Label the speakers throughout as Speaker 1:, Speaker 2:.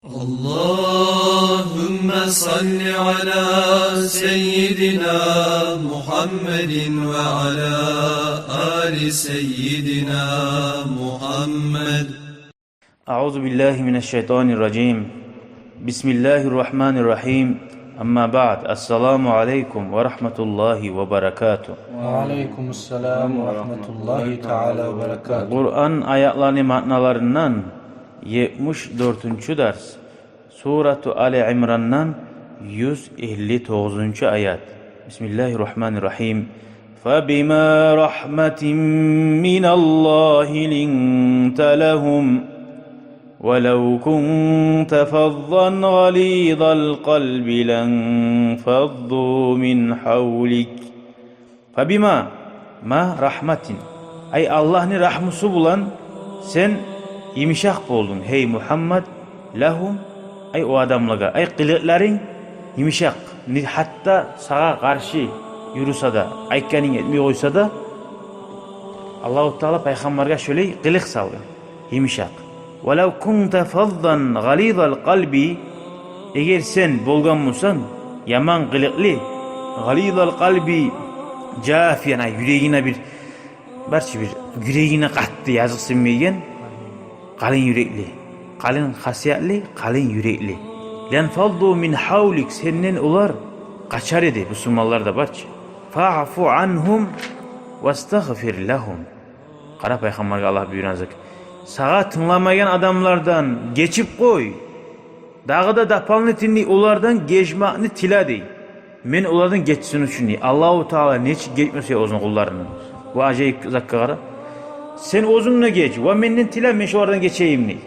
Speaker 1: اللهم صل على سيدنا محمد وعلى آل سيدنا محمد.
Speaker 2: أعوذ بالله من الشيطان الرجيم. بسم الله الرحمن الرحيم. أما بعد السلام عليكم ورحمة الله وبركاته.
Speaker 3: وعليكم السلام ورحمة الله تعالى وبركاته.
Speaker 2: Kur'an ayetlerinin manalarından 74. ders. Suratu Ali İmran'dan 159. ayet. Bismillahirrahmanirrahim. فَبِمَا رَحْمَةٍ مِّنَ اللّٰهِ لِنْتَ لَهُمْ وَلَوْ كُنْتَ فَظًّا غَلِيظَ الْقَلْبِ لَانْفَضُّوا مِنْ حَوْلِكَ. فَبِمَا rahmetin. Ay Allah'ın rahmusu bulan sen yumuşak oldun hey Muhammed lahum ay o adamlara ay kılıkların yumuşak hatta sağa karşı yürüse de aytkanın etmey koysa da Allah-u Teala peygamberge şöyle kılık salgın yumuşak. وَلَوْ كُنْتَ فَظًّا غَلِيظَ الْقَلْبِ eğer sen bolgan musan yaman kılıklı غَلِيظَ الْقَلْبِ cafiyen yüreğine bir yüreğine kattı yazık sinmeyen kalın yürekli, kalın hasiyetli, kalın yürekli. لَنْفَضُّوا مِنْ حَوْلِكَ senden olar kaçar edi. Müslümanlar da var ki. فَاعْفُ عَنْهُمْ وَاسْتَغْفِرْ لَهُمْ. Kara Peygamber'e Allah buyuranacak. Sağa tınlamayan adamlardan geçip koy. Dağda dapalını tinli onlardan geçmağını tila dey. Men onlardan geçsin üçün dey. Allah-u Teala ne için geçmese ozun kullarının. Bu acayip zakkara. Sen ozunla geç. Ve menden tila men şuardan geçeyim dey.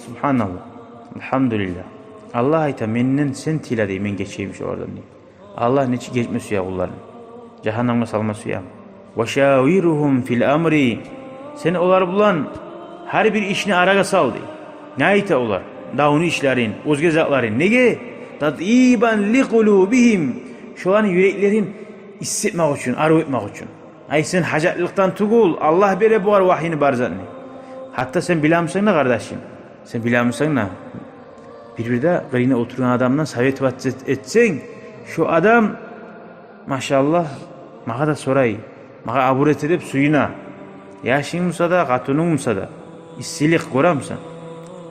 Speaker 2: Subhanallah. Elhamdülillah. Allah ayta menden sen tila dey men geçeyim şuardan dey. Allah ne için geçmese ya kullarının. Cehenneme salması ya. Ve şaviruhum fil amri. Sen olar bulan her bir işini araga sal dey. Ne ayta olar? Dağını işlerin, özge zatların. Nege? Tad'iban li kulubihim. Şu an yüreklerin hissetmek için, arzu etmek için. Ay sen hacatlıktan tugul. Allah bere buğar vahyini barzanni. Hatta sen bilamısan ne kardeşim? Sen bilamısan ne? Bir kıyına oturan adamdan savet etsen, şu adam maşallah mağa da soray. Mağa aburet edip suyuna. Yaşın musa da, katunun musa da. İssilik koramsan.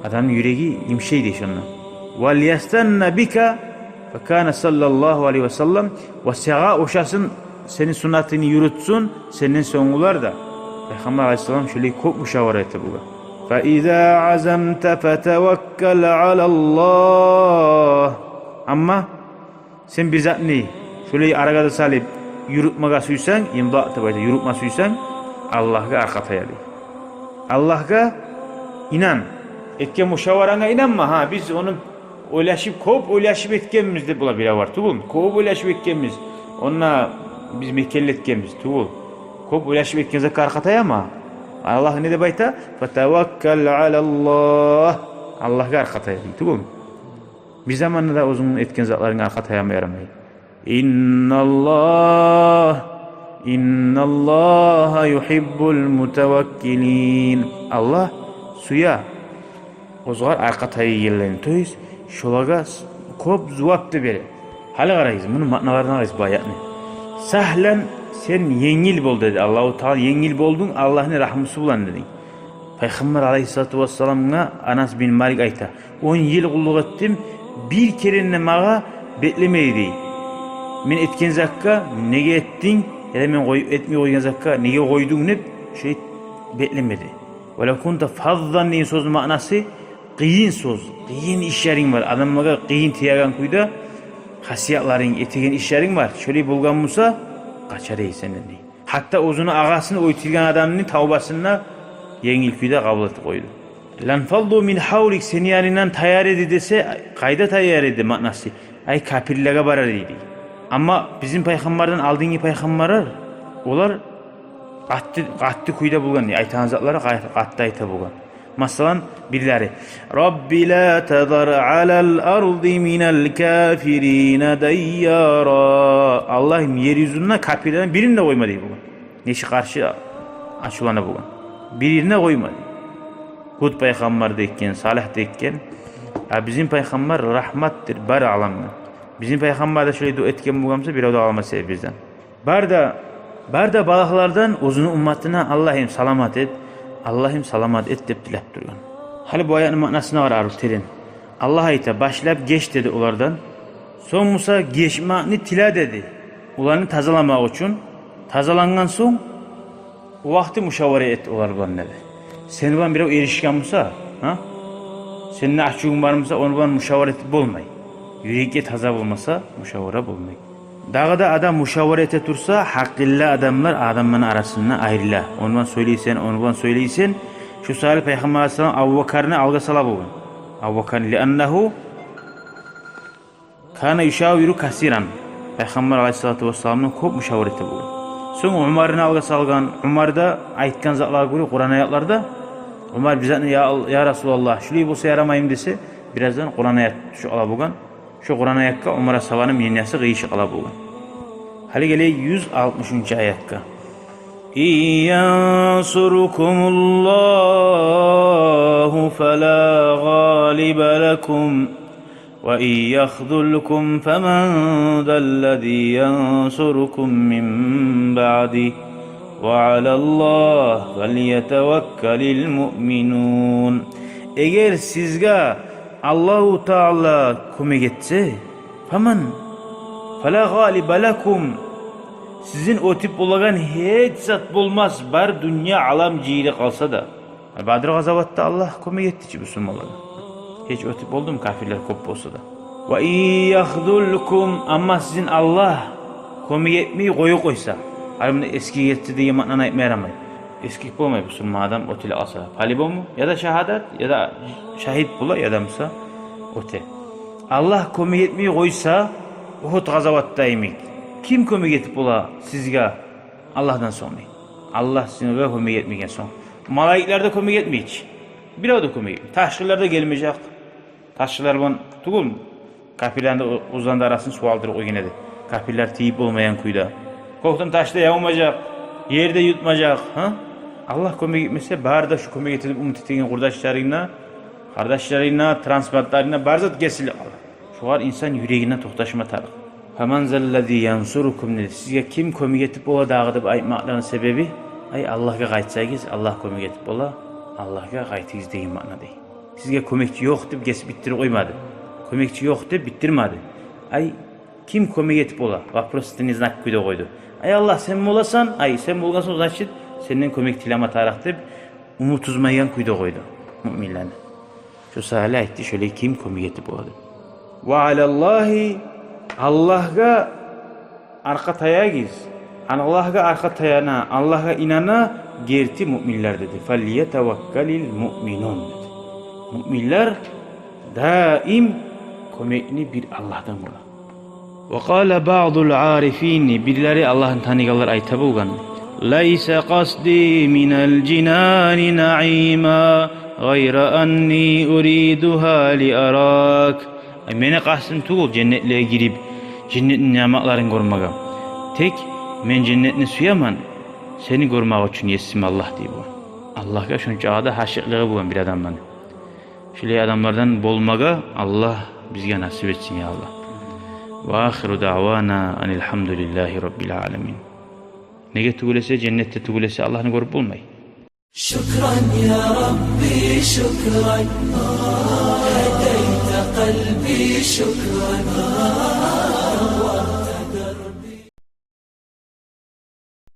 Speaker 2: Adamın yüreği imşeydi şundan. وَلْيَسْتَنَّ بِكَ فَكَانَ sallallahu aleyhi ve sellem ve sağa oşasın senin sünnetini yürütsün senin songular da. Peygamber aleyhisselam şöyle çok müşavara etti bu. فَاِذَا عَزَمْتَ فَتَوَكَّلْ عَلَى اللّٰهِ. Ama sen bir zat ne? Şöyle aragada salip yürütmeye suysan, imdat tabi yürütmeye suysan Allah'a arka tayalı. Allah'a inan. Etken müşavarana inanma ha. Biz onu oylaşıp etkenimizde bula bile var. Tuğul. Kop oylaşıp etkenimiz. Onunla biz mekkelli etkenimiz. Tuğul. Kop oylaşıp etkenimize karkataya ama. Allah ne de bayta? فَتَوَكَّلْ عَلَى اللّٰهِ. Allah'a karkataya. Tuğul. Bir zamanında da uzun etken zatların karkataya mı yaramayı? İnna Allah yuhibbul mutevekkilin. Allah suya ozgar arkatayı yerlerini toyuz. Şolaga kop zuvaptı beri. Hala qarayız. Bunun manalarına qarayız bu ayetini. Sahlen sen yengil bol dedi. Allah-u Teala yengil boldun. Allah'ın rahmusu bulan dedi. Peygamber aleyhissalatu vesselam'na Anas bin Malik ayta. 10 yıl kulluk ettim. Bir kerenne mağa beklemeydi. Men etken zakka nege ettin? Ya da men etmeye koygan zakka nege koydun ne? Şey beklemedi. Ve la kunta fazzan deyin sözün manası kıyın söz, kıyın işlerin var. Adamlara kıyın tiyagan kuyda hasiyatların, etegen işlerin var. Şöyle bulgan musa kaçar ey senden dey. Hatta ozunu ağasını oytilgan adamının tavbasına yengil kuyda kabul etti koydu. Lanfaldu min havlik seni yanından tayar edi dese kayda tayar edi manası. Ay kapirlere barar dedi. Ama bizim peygamberden aldığın peygamberler olar qattı kuyda bulgan. Aytan zatlara qattı ayta bulgan. Masalan birileri Rabbi la tazar alal ardi minel kafirine dayyara. Allah'ım yeryüzüne kafirlerden birini de koyma deyip bulgan. Neşi karşı açılana bulgan. Birine koyma. Hud peygamber deyken, Salih deyken Ya bizim peygamber rahmettir bar alamdan. Bizim peygamber de şöyle dua etken bugamsa bir oda alma sev bizden. Barda balıklardan uzun ümmetine Allah'ım salamat et. Allah'ım salamat et dep dilep duruyor. Hali bu ayağının manasına var arı terin. Allah ayta başlayıp geç dedi onlardan. Son Musa geçmeni tila dedi. Ularını tazalamak için. Tazalangan son o vakti müşavere et olar bana dedi. Sen bana bir erişken Musa, ha? Senin açığın var mısa onu bana müşavere etip olmay. Yürekte taza olmasa müşavere bulmay. Dağda adam müşavere ete tursa hakkilla adamlar adamların arasında ayrıla. Onu bana söyleysen, şu Salih Peygamber Aleyhisselam Abu Bakar'ını alga sala bulun. Abu Bakar li'annehu kana yuşaviru kasiran. Peygamber Aleyhisselatü Vesselam'ın çok müşavere ete bulun. Sonra Umar'ını alga salgan, Umar'da aytkan zatlar görüyor Kur'an ayetlarda. Umar bize ya Resulallah şurayı bulsa yaramayım dese birazdan Kur'an ayet şu ala bulgan. Şu Kur'an ayetka Umar'a savanın minyası gıyışık ala bulgan. Hali gele 160. ayetka. İyansurukumullahu fela galibe lekum. وَاِنْ يَخْذُلْكُمْ فَمَنْ ذَا الَّذ۪ي يَنْصُرُكُمْ مِنْ بَعْدِهِ وَعَلَى اللّٰهِ فَلْيَتَوَكَّلِ الْمُؤْمِنُونَ. Eğer sizge Allahu Teala kömek etse, faman fela galibe lekum. Sizin o tip olagan hiç zat bulmaz. Bar dünya alam cihili kalsa da. Badr gazavatta Allah kömek etti ki Müslümanlara. Hiç o tip oldu mu kafirler kop olsa da. Ve yahdulkum ama sizin Allah kömek etmeyi koyu koysa. Ayrımda eski yetti diye manana etmeye yaramay. Eski olmay Müslüman adam otile alsa. Palibo mu? Ya da şehadet ya da şahit bula ya da mısa ote. Allah kömek etmeyi koysa Uhud gazavattayım. Kim kömek etip bula sizge Allah'tan sonra. Allah sizin ve kömek etmeyken son. Malaikler de kömek etmiyor hiç. Bir o da kömek etmiyor. Taşçılar da gelmeyecek. Taşçılar bunu tukul mu? Kafirlerinde uzandı arasını sualdırır o yine de. Kafirler teyip olmayan kuyuda. Koktan taşta yağmayacak. Yerde yutmayacak. Ha? Allah kömek etmese barda şu kömek etip umut ettiğin kardeşlerine, transportlarına barzat kesilir. Şu var insan yüreğinden tohtaşma tarık. Faman zellezî yansurukum dedi. Sizge kim kömek etip ola dağıdıp aytmakların sebebi? Ay Allah'a kaytsayız Allah kömek etip ola. Allah'a kaytıyız deyin makna değil. Sizge kömekçi yok deyip kesip bittirip koymadı. Kömekçi yok deyip bittirmedi. Ay kim kömek etip ola? Vaprositini znak kuyda koydu. Ay Allah sen mi olasan? Ay sen mi olgasan o zaçit senden kömek tilama tarak deyip umut uzmayan kuyda koydu. Müminlerine. Şu Salih etti şöyle kim kömek etip ola deyip. Ve alallahi Allah'a arka tayagiz. Allah'a arka tayana, Allah'a inana gerti müminler dedi. فَلْيَتَوَكَّلِ الْمُؤْمِنُونَ dedi. Müminler daim kömekini bir Allah'tan bular. وَقَالَ بَعْضُ الْعَارِفِينَ birileri Allah'ın tanıyanlar ayta bulgan. لَيْسَ قَصْدِي مِنَ الْجِنَانِ نَعِيمًا غَيْرَ أَنِّي أُرِيدُهَا لِأَرَاكَ. Mene kastım tuğul cennetliğe girip cennetin nimetlerini görmeye. Tek men cennetini suyaman seni görmek için yesim Allah diye bu. Allah'a şunca ada haşıklığı bulan bir adamdan. Şöyle adamlardan bolmaga Allah bizge nasip etsin ya Allah. Ve ahiru da'vana enelhamdülillahi rabbil alemin. Nege tugulese cennette tugulese Allah'ını görüp bulmay.
Speaker 4: Şükran ya Rabbi şükran. Hedeyte kalbi şükran.